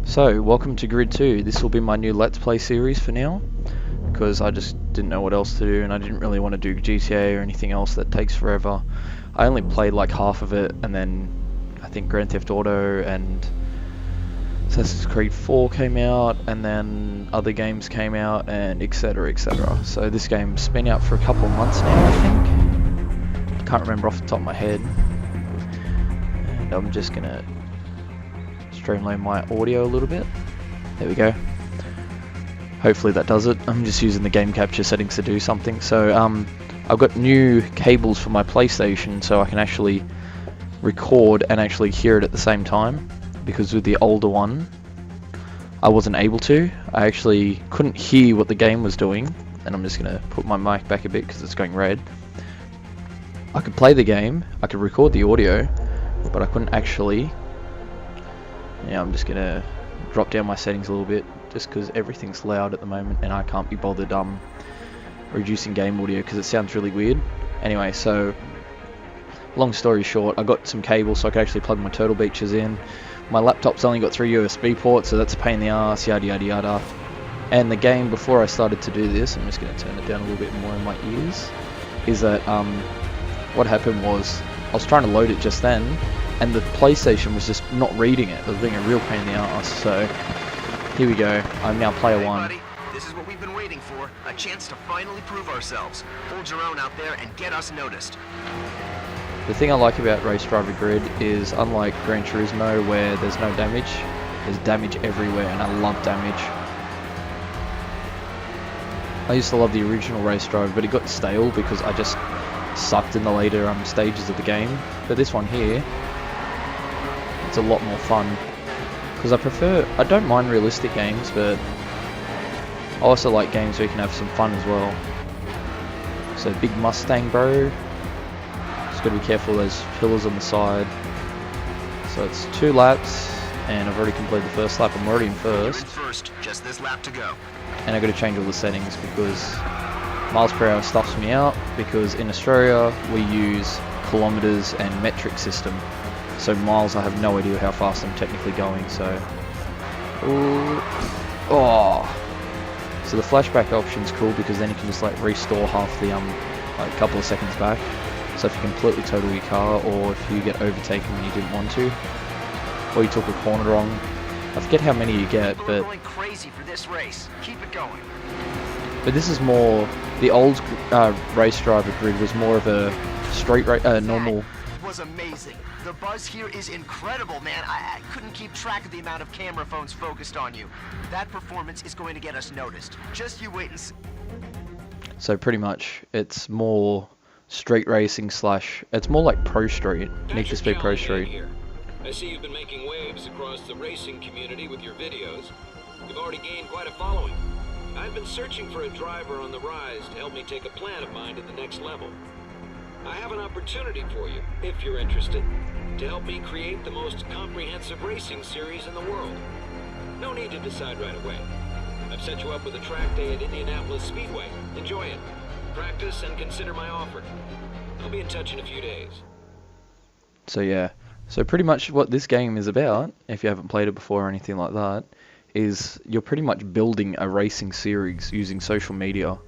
So, welcome to Grid 2. This will be my new Let's Play series for now, because I just didn't know what else to do, and I didn't really want to do GTA or anything else that takes forever. I only played like half of it, and then I think Grand Theft Auto and Assassin's Creed 4 came out, and then other games came out, and etc, etc. So this game's been out for a couple of months now, I think. Can't remember off the top of my head. And I'm just gonna streamline my audio a little bit. There we go. Hopefully that does it. I'm just using the game capture settings to do something. So I've got new cables for my PlayStation so I can actually record and actually hear it at the same time, because with the older one I wasn't able to. I actually couldn't hear what the game was doing, and I'm just gonna put my mic back a bit because it's going red. I could play the game, I could record the audio, but I couldn't actually. Yeah, I'm just gonna drop down my settings a little bit, just because everything's loud at the moment and I can't be bothered reducing game audio because it sounds really weird. Anyway, so long story short, I got some cables so I could actually plug my Turtle Beaches in. My laptop's only got 3 USB ports, so that's a pain in the ass, yada yada yada. And the game, before I started to do this, I'm just gonna turn it down a little bit more in my ears, is that what happened was I was trying to load it just then, and the PlayStation was just not reading it. It was being a real pain in the ass. So here we go. I'm now player one. Buddy, this is what we've been waiting for. A chance to finally prove ourselves. Hold your own out there and get us noticed. The thing I like about Race Driver Grid is, unlike Gran Turismo where there's no damage, there's damage everywhere, and I love damage. I used to love the original Race Driver, but it got stale because I just sucked in the later stages of the game. But this one here, it's a lot more fun, because I don't mind realistic games, but I also like games where you can have some fun as well. So big Mustang, bro. Just gotta be careful of those pillars on the side. So it's 2 laps, and I've already completed the first lap. I'm already in first. Just this lap to go. And I gotta change all the settings because miles per hour stuffs me out, because in Australia we use kilometers and metric system. So miles, I have no idea how fast I'm technically going. So, so the flashback option's cool because then you can just like restore half the like a couple of seconds back. So if you completely total your car, or if you get overtaken when you didn't want to, or you took a corner wrong, I forget how many you get, but going crazy for this race. Keep it going. But this is more, the old Race Driver Grid was more of a straight normal. That was amazing. The buzz here is incredible, man. I couldn't keep track of the amount of camera phones focused on you. That performance is going to get us noticed. Just you wait and see. So pretty much, it's more street racing slash, it's more like Pro Street, Need for Speed Pro Street. Here. I see you've been making waves across the racing community with your videos. You've already gained quite a following. I've been searching for a driver on the rise to help me take a plan of mine to the next level. I have an opportunity for you, if you're interested, to help me create the most comprehensive racing series in the world. No need to decide right away. I've set you up with a track day at Indianapolis Speedway. Enjoy it. Practice and consider my offer. I'll be in touch in a few days. So yeah, so pretty much what this game is about, if you haven't played it before or anything like that, is you're pretty much building a racing series using social media.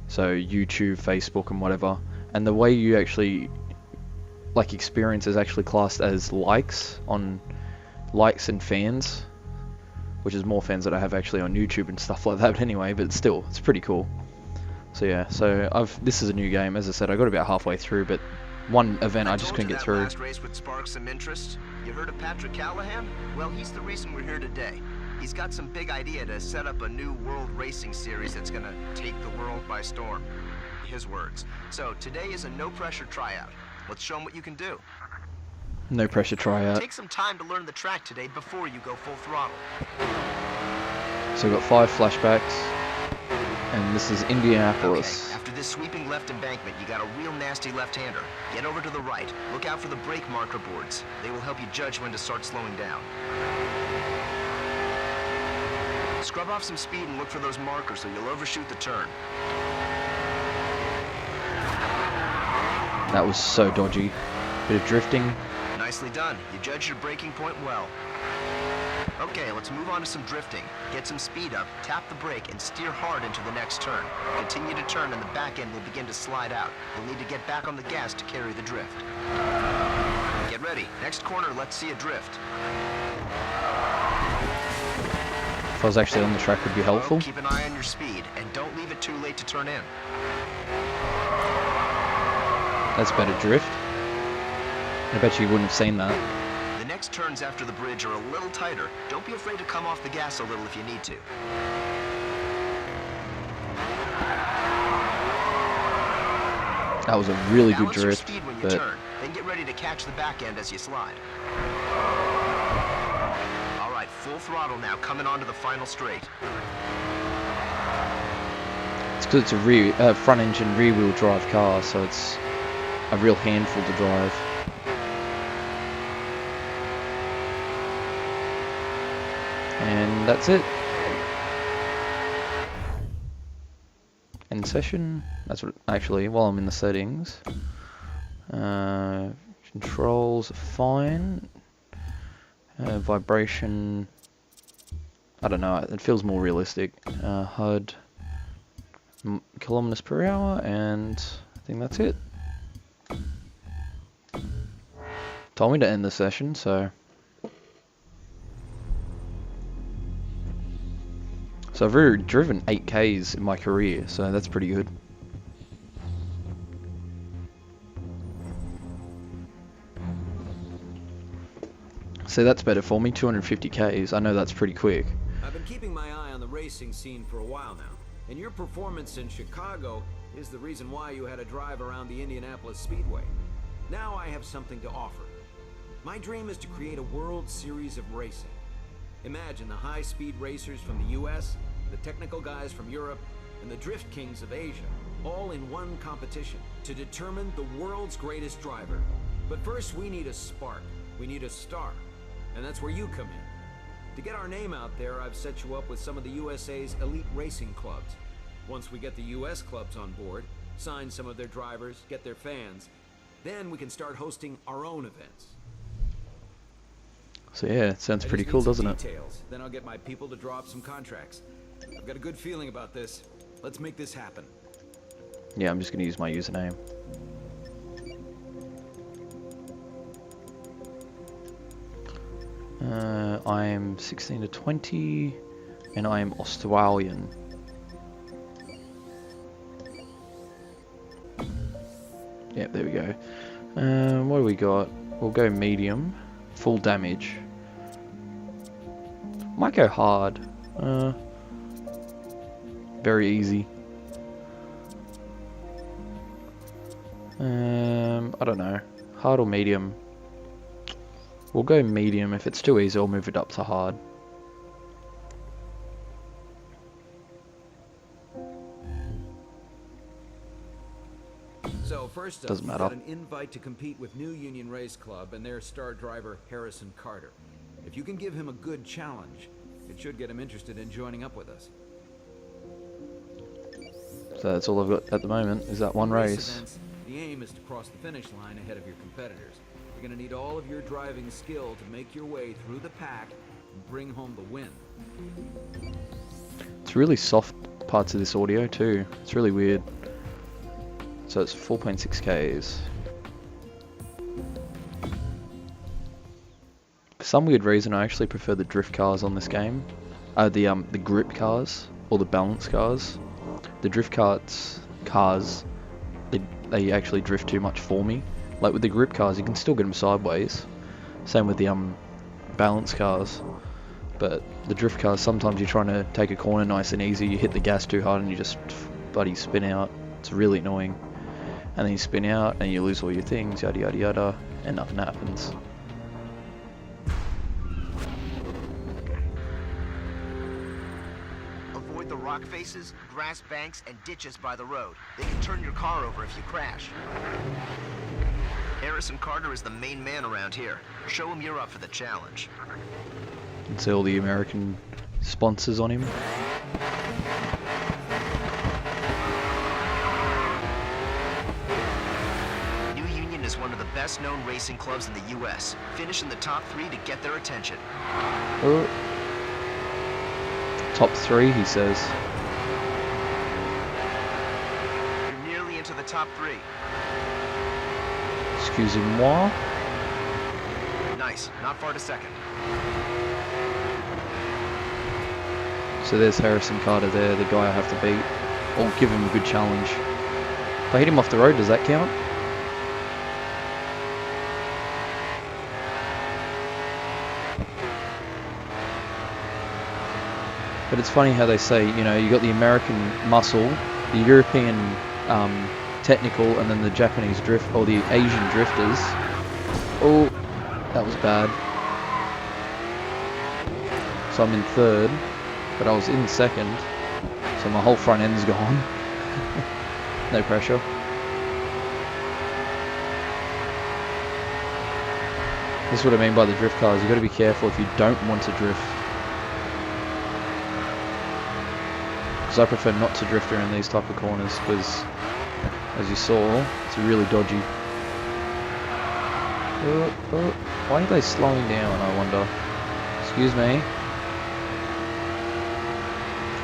So YouTube, Facebook and whatever. And the way you actually like experience is actually classed as likes and fans, which is more fans that I have actually on YouTube and stuff like that. But anyway, but still, it's pretty cool. So yeah, so this is a new game. As I said, I got about halfway through, but one event I just couldn't get through. Last race would spark some interest. You heard of Patrick Callahan? Well, he's the reason we're here today. He's got some big idea to set up a new world racing series that's gonna take the world by storm. His words. So today is a no-pressure tryout. Let's show him what you can do. No pressure tryout. Take some time to learn the track today before you go full throttle. So we've got 5 flashbacks, and this is Indianapolis. Okay. After this sweeping left embankment, you got a real nasty left-hander. Get over to the right. Look out for the brake marker boards. They will help you judge when to start slowing down. Scrub off some speed and look for those markers so you'll overshoot the turn. That was so dodgy. Bit of drifting. Nicely done. You judged your braking point well. Okay, let's move on to some drifting. Get some speed up, tap the brake, and steer hard into the next turn. Continue to turn and the back end will begin to slide out. You'll need to get back on the gas to carry the drift. Get ready. Next corner, let's see a drift. If I was actually on the track, would be helpful. Keep an eye on your speed, and don't leave it too late to turn in. That's better drift. I bet you wouldn't have seen that. The next turns after the bridge are a little tighter. Don't be afraid to come off the gas a little if you need to. That was a really good Balance your drift, speed when you but turn, then get ready to catch the back end as you slide. All right, full throttle now, coming onto the final straight. it's because it's a front engine rear wheel drive car, so it's a real handful to drive. And that's it. End session. That's what actually, while I'm in the settings, controls are fine. Vibration, I don't know, it feels more realistic. HUD, kilometers per hour, and I think that's it. Told me to end the session, so I've already driven 8Ks in my career, so that's pretty good. So that's better for me, 250 Ks. I know that's pretty quick. I've been keeping my eye on the racing scene for a while now, and your performance in Chicago is the reason why you had a drive around the Indianapolis Speedway. Now I have something to offer. My dream is to create a World Series of racing. Imagine the high-speed racers from the US, the technical guys from Europe, and the drift kings of Asia, all in one competition to determine the world's greatest driver. But first we need a spark. We need a star. And that's where you come in. To get our name out there, I've set you up with some of the USA's elite racing clubs. Once we get the US clubs on board, sign some of their drivers, get their fans, then we can start hosting our own events. So yeah, it sounds pretty cool, doesn't it? Details. Then I'll get my people to draw up some contracts. I've got a good feeling about this. Let's make this happen. Yeah, I'm just going to use my username. I'm 16 to 20, and I am Australian. Yeah, there we go. What do we got? We'll go medium, full damage. Might go hard. Very easy. I don't know. Hard or medium? We'll go medium. If it's too easy, I'll move it up to hard. So first up, Doesn't you matter. got an invite to compete with New Union Race Club and their star driver Harrison Carter. If you can give him a good challenge, it should get him interested in joining up with us. So that's all I've got at the moment, is that one race. Events, the aim is to cross the finish line ahead of your competitors. You're going to need all of your driving skill to make your way through the pack and bring home the win. It's really soft parts of this audio too. It's really weird. So it's 4.6 Ks. For some weird reason, I actually prefer the drift cars on this game. The grip cars or the balance cars. The drift cars, they actually drift too much for me. Like with the grip cars, you can still get them sideways. Same with the balance cars. But the drift cars, sometimes you're trying to take a corner nice and easy, you hit the gas too hard and you just bloody spin out. It's really annoying. And then you spin out and you lose all your things, yada yada yada, and nothing happens. Avoid the rock faces, grass banks, and ditches by the road. They can turn your car over if you crash. Harrison Carter is the main man around here. Show him you're up for the challenge. You can see all the American sponsors on him. New Union is is one of the best-known racing clubs in the U.S. Finish in the top 3 to get their attention. Oh. Top 3, he says. You're nearly into the top 3. Excusez-moi. Nice. Not far to second. So there's Harrison Carter there, the guy I have to beat. I'll give him a good challenge. If I hit him off the road, does that count? But it's funny how they say, you know, you got the American muscle, the European technical, and then the Japanese drift, or the Asian drifters. Oh, that was bad. So I'm in third, but I was in second, so my whole front end's gone. No pressure. This is what I mean by the drift cars. You've got to be careful if you don't want to drift. Because I prefer not to drift around these type of corners, because as you saw, it's really dodgy. Why are they slowing down, I wonder? Excuse me.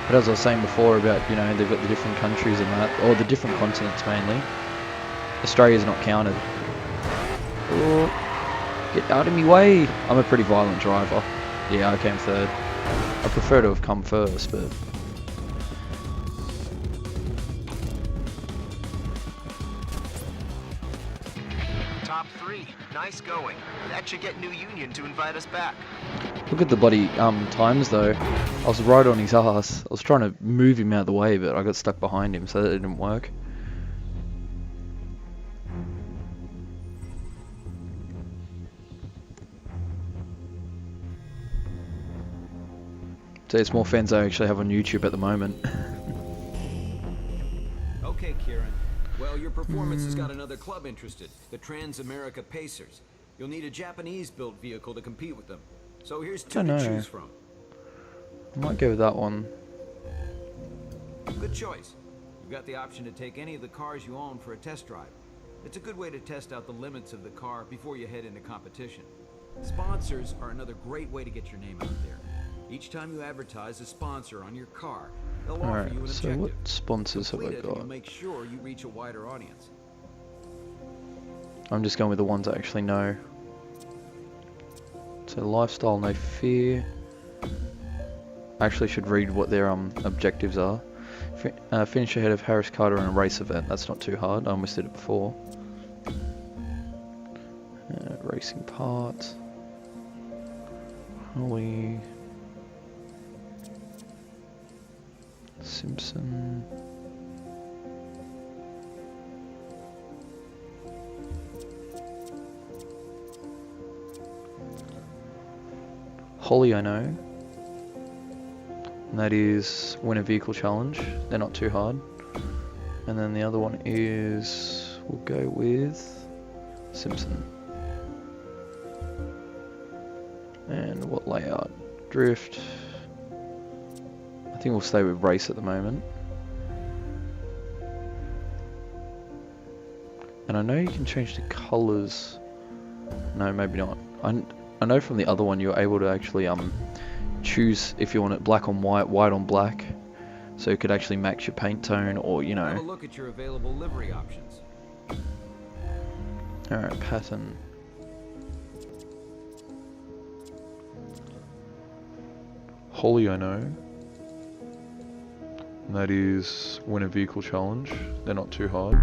But as I was saying before about, you know, they've got the different countries and that, or the different continents mainly. Australia's not counted. Oh, get out of me way! I'm a pretty violent driver. Yeah, I came third. I prefer to have come first, but... Top 3. Nice going. That should get New Union to invite us back. Look at the bloody times though. I was right on his ass. I was trying to move him out of the way, but I got stuck behind him, so that didn't work. So it's more fans I actually have on YouTube at the moment. Okay, Kieran. Well, your performance has got another club interested, the Trans-America Pacers. You'll need a Japanese-built vehicle to compete with them. So here's 2 to choose from. I might go with that one. Good choice. You've got the option to take any of the cars you own for a test drive. It's a good way to test out the limits of the car before you head into competition. Sponsors are another great way to get your name out there. Each time you advertise a sponsor on your car, they'll offer you an so objective. what sponsors have I Complete it and got? you'll make sure you reach a wider audience. I'm just going with the ones I actually know. So lifestyle, no fear. I actually should read what their objectives are. Finish ahead of Harris Carter in a race event. That's not too hard. I almost did it before. Racing parts. Holly. Simpson. Holly I know. And that is win a vehicle challenge. They're not too hard. And then the other one is, we'll go with Simpson. And what layout? Drift. I think we'll stay with race at the moment. And I know you can change the colours. No, maybe not. I know from the other one you're able to actually choose if you want it black on white, white on black, so you could actually match your paint tone, or you know. Have a look at your available livery options. Alright, pattern. Holly I know. And that is win a vehicle challenge. They're not too hard.